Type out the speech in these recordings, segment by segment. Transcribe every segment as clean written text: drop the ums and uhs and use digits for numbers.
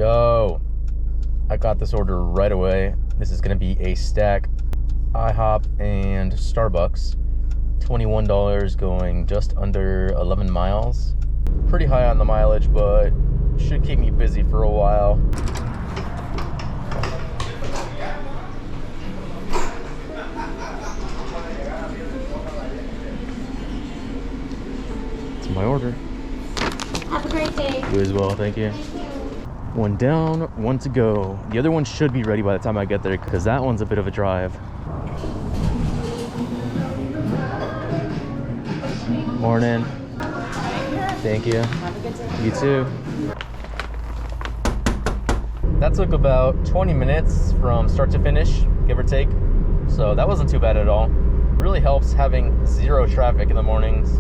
Yo, I got this order right away. This is gonna be a stack IHOP and Starbucks. $21 going just under 11 miles. Pretty high on the mileage, but should keep me busy for a while. It's my order. Have a great day. You as well, thank you. One down, one to go. The other one should be ready by the time I get there because that one's a bit of a drive. Morning. Thank you. Have a good day. You too. That took about 20 minutes from start to finish, give or take. So that wasn't too bad at all. It really helps having zero traffic in the mornings.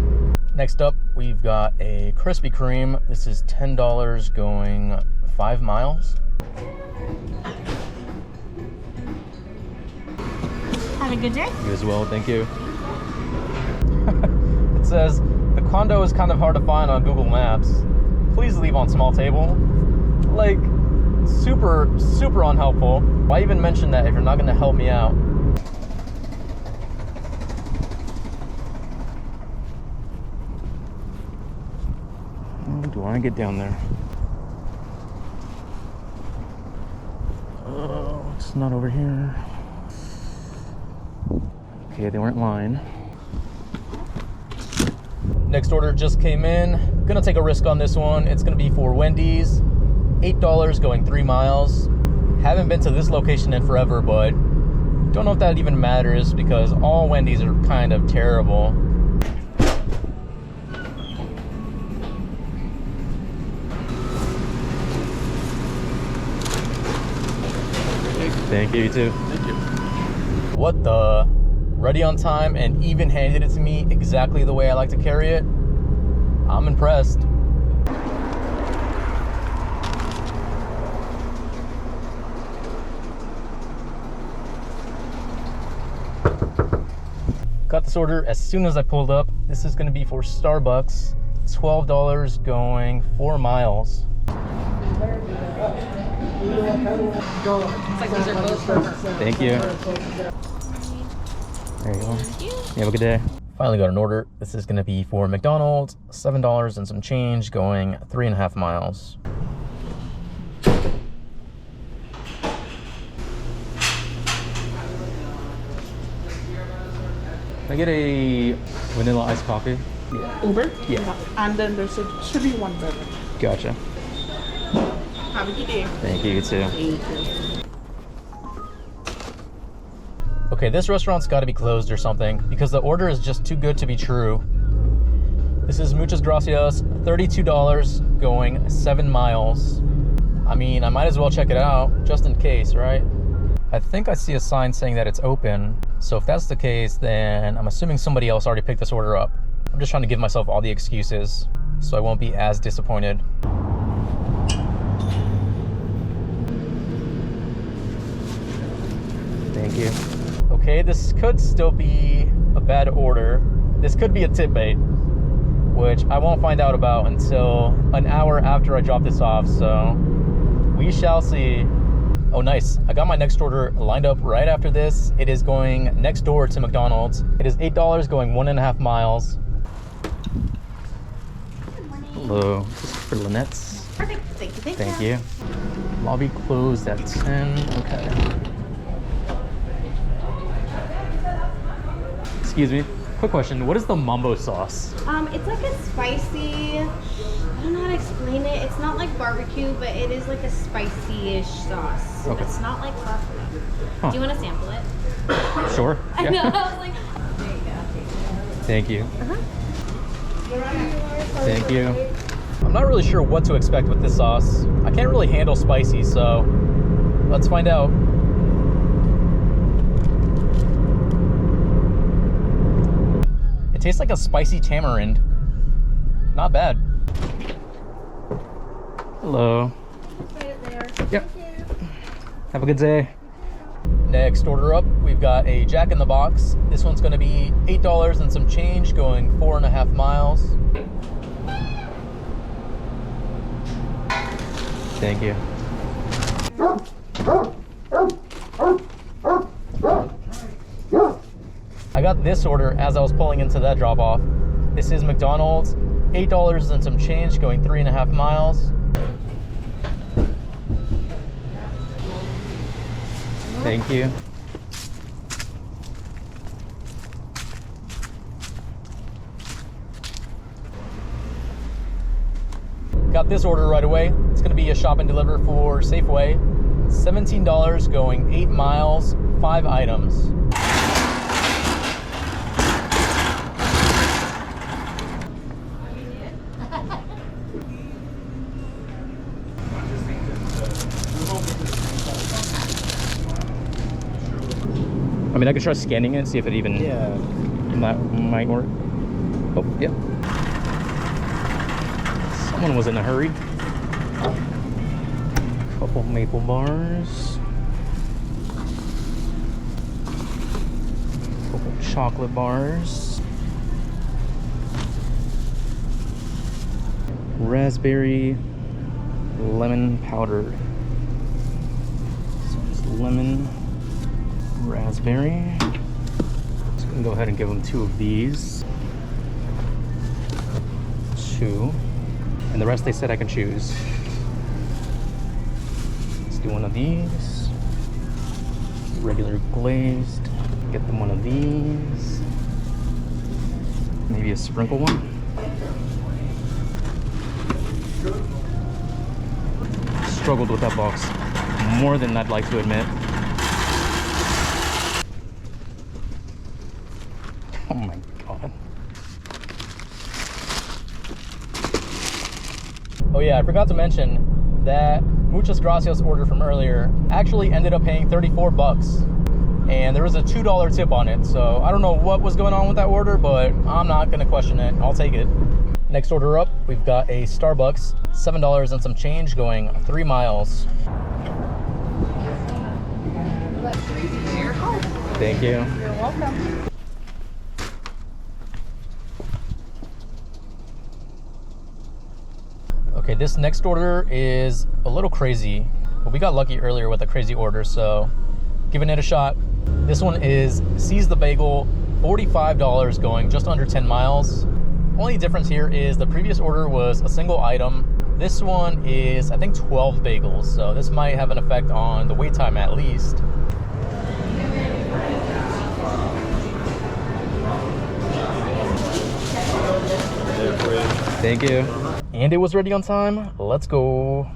Next up, we've got a Krispy Kreme. This is $10 going 5 miles. Have a good day. You as well, thank you. It says, the condo is kind of hard to find on Google Maps. Please leave on small table. Like, super unhelpful. Why even mention that if you're not gonna help me out? How do I get down there? Oh, it's not over here. Okay, they weren't lying. Next order just came in. Gonna take a risk on this one. It's gonna be for Wendy's. $8 going 3 miles. Haven't been to this location in forever, but don't know if that even matters because all Wendy's are kind of terrible. Thank you, you too. Thank you. What the? Ready on time and even handed it to me exactly the way I like to carry it. I'm impressed. Got this order as soon as I pulled up. This is gonna be for Starbucks. $12 going 4 miles. Looks like these are both for her. Thank you. There you go. You have a good day. Finally got an order. This is gonna be for McDonald's. $7 and some change going 3.5 miles. Can I get a vanilla iced coffee? Yeah. Uber? Yeah. And then there should be one beverage. Gotcha. Have a good day. Thank you, you too. Thank you. Okay, this restaurant's gotta be closed or something because the order is just too good to be true. This is Muchas Gracias, $32 going 7 miles. I mean, I might as well check it out just in case, right? I think I see a sign saying that it's open. So if that's the case, then I'm assuming somebody else already picked this order up. I'm just trying to give myself all the excuses so I won't be as disappointed. Thank you. Okay, this could still be a bad order. This could be a tip bait, which I won't find out about until an hour after I drop this off, so we shall see. Oh, nice. I got my next order lined up right after this. It is going next door to McDonald's. It is $8 going 1.5 miles. Hello, this is for Lynette's. Perfect. Thank you. Thank you. Lobby closed at 10. Okay. Excuse me. Quick question. What is the mambo sauce? It's like a spicy. I don't know how to explain it. It's not like barbecue, but it is like a spicy-ish sauce. Okay. It's not like buffalo. Huh. Do you want to sample it? Sure. I Yeah. know. I was like, there you go. Thank you. Uh-huh. Thank you. I'm not really sure what to expect with this sauce. I can't really handle spicy, so let's find out. It tastes like a spicy tamarind. Not bad. Hello. Right there. Yep. Have a good day. Next order up, we've got a Jack in the Box. This one's gonna be $8 and some change going 4.5 miles. Thank you. I got this order as I was pulling into that drop off. This is McDonald's, $8 and some change, going 3.5 miles. Thank you. Got this order right away. It's gonna be a shop and deliver for Safeway. $17, going 8 miles, 5 items. I mean, I could try scanning it, see if it even might work. Oh, yeah. Someone was in a hurry. Couple maple bars. Couple chocolate bars. Raspberry lemon powder. So just lemon, raspberry. Just gonna go ahead and give them 2 of these. 2. And the rest they said I can choose. Let's do one of these. Regular glazed. Get them one of these. Maybe a sprinkle one. Struggled with that box more than I'd like to admit. Oh my god. Oh yeah, I forgot to mention that Muchas Gracias order from earlier actually ended up paying 34 bucks. And there was a $2 tip on it. So I don't know what was going on with that order, but I'm not gonna question it. I'll take it. Next order up, we've got a Starbucks, $7 and some change, going 3 miles. Thank you. You're welcome. Okay, this next order is a little crazy, but we got lucky earlier with a crazy order, so giving it a shot. This one is Seize the Bagel, $45, going just under 10 miles. Only difference here is the previous order was a single item. This one is, I think, 12 bagels, so this might have an effect on the wait time at least. Thank you. And it was ready on time. Let's go.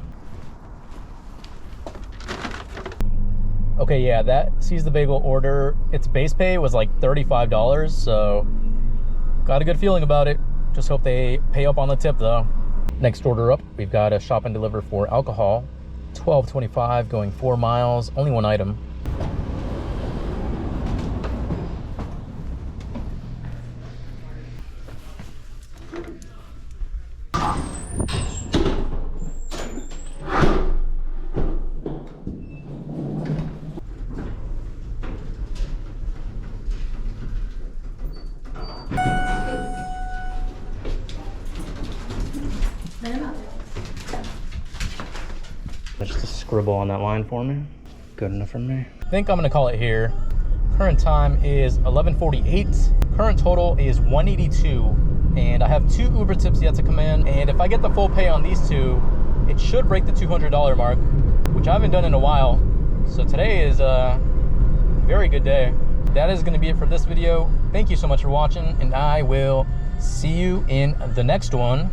Okay, yeah, that Seize the Bagel order, its base pay was like $35, so got a good feeling about it. Just hope they pay up on the tip though. Next order up, we've got a shop and deliver for alcohol, $12.25, going 4 miles, only one item. Just a scribble on that line for me. Good enough for me. I think I'm gonna call it here. Current time is 11:48. Current total is 182. And I have 2 Uber tips yet to come in. And if I get the full pay on these 2, it should break the $200 mark, which I haven't done in a while. So today is a very good day. That is gonna be it for this video. Thank you so much for watching, and I will see you in the next one.